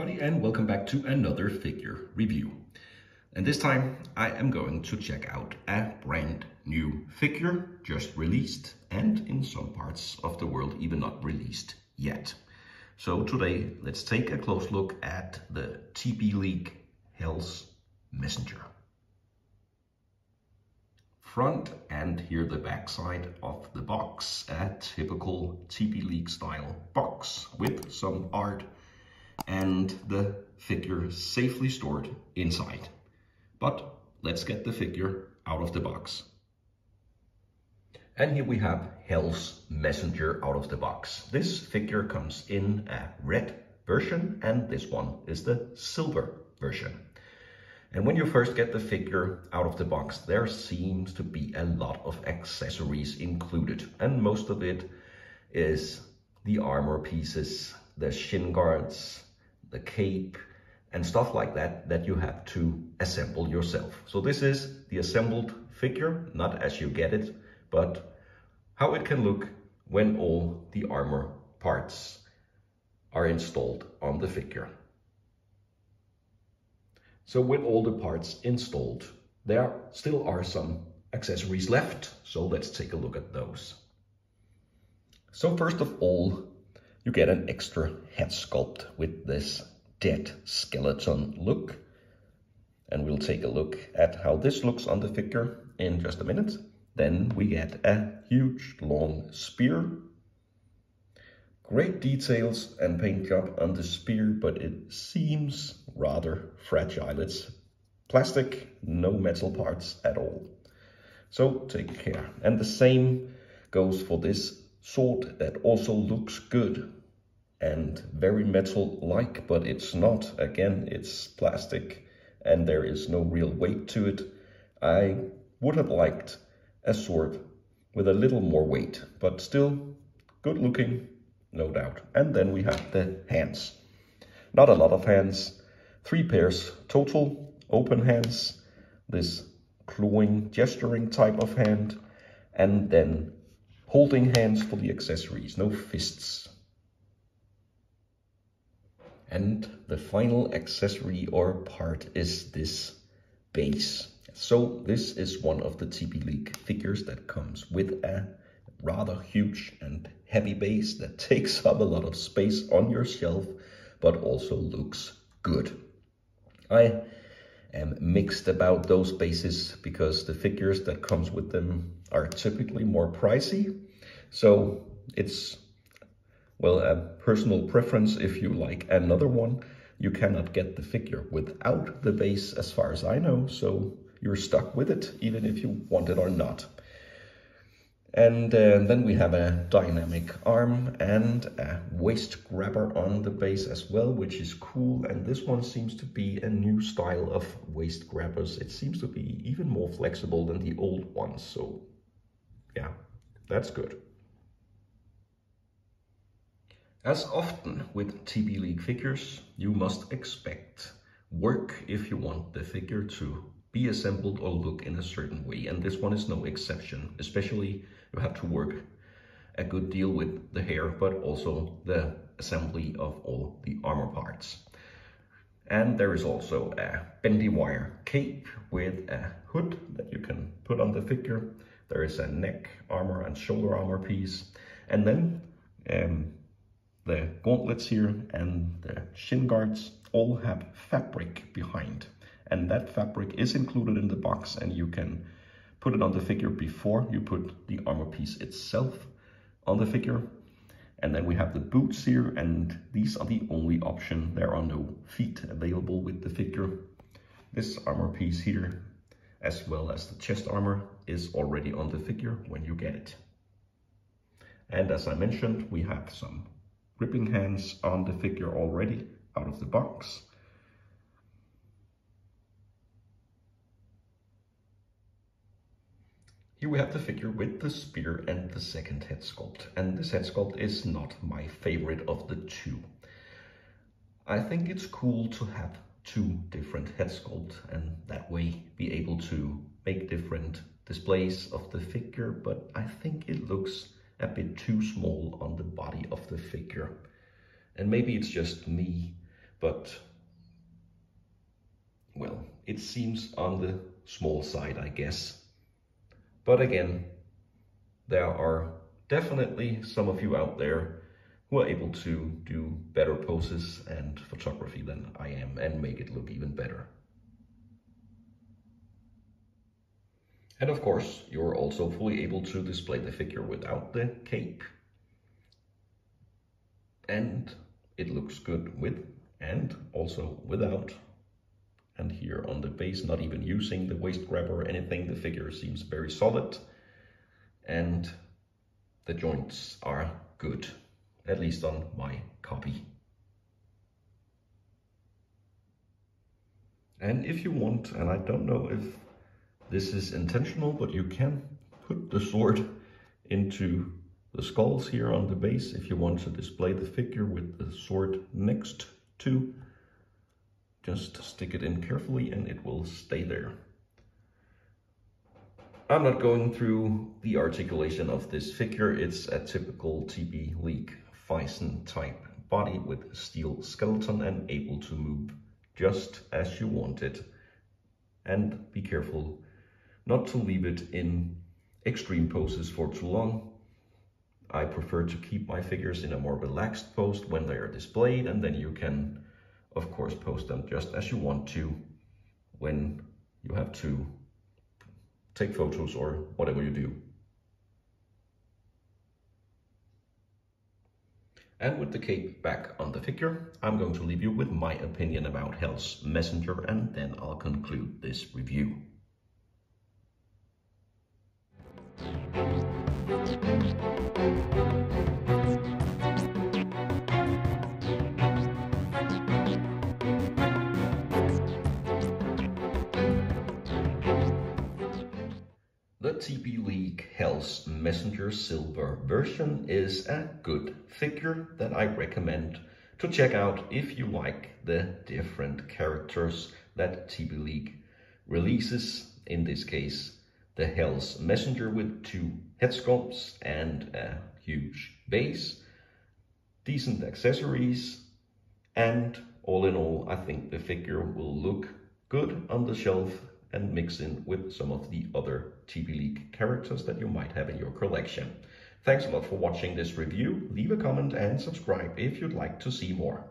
everybody, and welcome back to another figure review. And this time I am going to check out a brand new figure just released, and in some parts of the world even not released yet. So today let's take a close look at the TBLeague Hell's Messenger. Front and here the back side of the box, a typical TBLeague style box with some art and the figure safely stored inside. But let's get the figure out of the box. And here we have Hell's Messenger out of the box. This figure comes in a red version, and this one is the silver version. And when you first get the figure out of the box, there seems to be a lot of accessories included. And most of it is the armor pieces, the shin guards, the cape, and stuff like that that you have to assemble yourself. So this is the assembled figure, not as you get it, but how it can look when all the armor parts are installed on the figure. So with all the parts installed, there still are some accessories left. So let's take a look at those. So first of all, you get an extra head sculpt with this dead skeleton look. And we'll take a look at how this looks on the figure in just a minute. Then we get a huge long spear. Great details and paint job on the spear, but it seems rather fragile. It's plastic, no metal parts at all. So take care. And the same goes for this sword that also looks good and very metal-like, but it's not. Again, it's plastic and there is no real weight to it. I would have liked a sword with a little more weight, but still good looking, no doubt. And then we have the hands. Not a lot of hands, 3 pairs total, open hands, this clawing, gesturing type of hand, and then holding hands for the accessories, no fists. And the final accessory or part is this base. So this is one of the TBLeague figures that comes with a rather huge and heavy base that takes up a lot of space on your shelf, but also looks good. I am mixed about those bases because the figures that comes with them are typically more pricey. So it's, well, a personal preference. If you like another one, you cannot get the figure without the base as far as I know. So you're stuck with it, even if you want it or not. And then we have a dynamic arm and a waist grabber on the base as well, which is cool. And this one seems to be a new style of waist grabbers. It seems to be even more flexible than the old ones. So yeah, that's good. As often with TBLeague figures, you must expect work if you want the figure to be assembled or look in a certain way, and this one is no exception. Especially you have to work a good deal with the hair, but also the assembly of all the armor parts. And there is also a bendy wire cape with a hood that you can put on the figure. There is a neck armor and shoulder armor piece, and then the gauntlets here and the shin guards all have fabric behind. And that fabric is included in the box, and you can put it on the figure before you put the armor piece itself on the figure. And then we have the boots here, and these are the only option. There are no feet available with the figure. This armor piece here, as well as the chest armor, is already on the figure when you get it. And as I mentioned, we have some gripping hands on the figure already out of the box. Here we have the figure with the spear and the second head sculpt. And this head sculpt is not my favorite of the two. I think it's cool to have 2 different head sculpts and that way be able to make different displays of the figure, but I think it looks a bit too small on the body of the figure. And maybe it's just me, but well, it seems on the small side, I guess. But again, there are definitely some of you out there who are able to do better poses and photography than I am and make it look even better. And of course, you're also fully able to display the figure without the cape. And it looks good with and also without. And here on the base, not even using the waist grab or anything, the figure seems very solid. And the joints are good, at least on my copy. And if you want, and I don't know if this is intentional, but you can put the sword into the skulls here on the base if you want to display the figure with the sword next to. Just stick it in carefully and it will stay there. I'm not going through the articulation of this figure. It's a typical TBLeague Phicen type body with steel skeleton and able to move just as you want it. And be careful not to leave it in extreme poses for too long. I prefer to keep my figures in a more relaxed pose when they are displayed, and then you can of course pose them just as you want to when you have to take photos or whatever you do. And with the cape back on the figure, I'm going to leave you with my opinion about Hell's Messenger, and then I'll conclude this review. The TBLeague Hell's Messenger Silver version is a good figure that I recommend to check out if you like the different characters that TBLeague releases. In this case, the Hell's Messenger with 2 head sculpts and a huge base, decent accessories, and all in all, I think the figure will look good on the shelf and mix in with some of the other TBLeague characters that you might have in your collection. Thanks a lot for watching this review. Leave a comment and subscribe if you'd like to see more.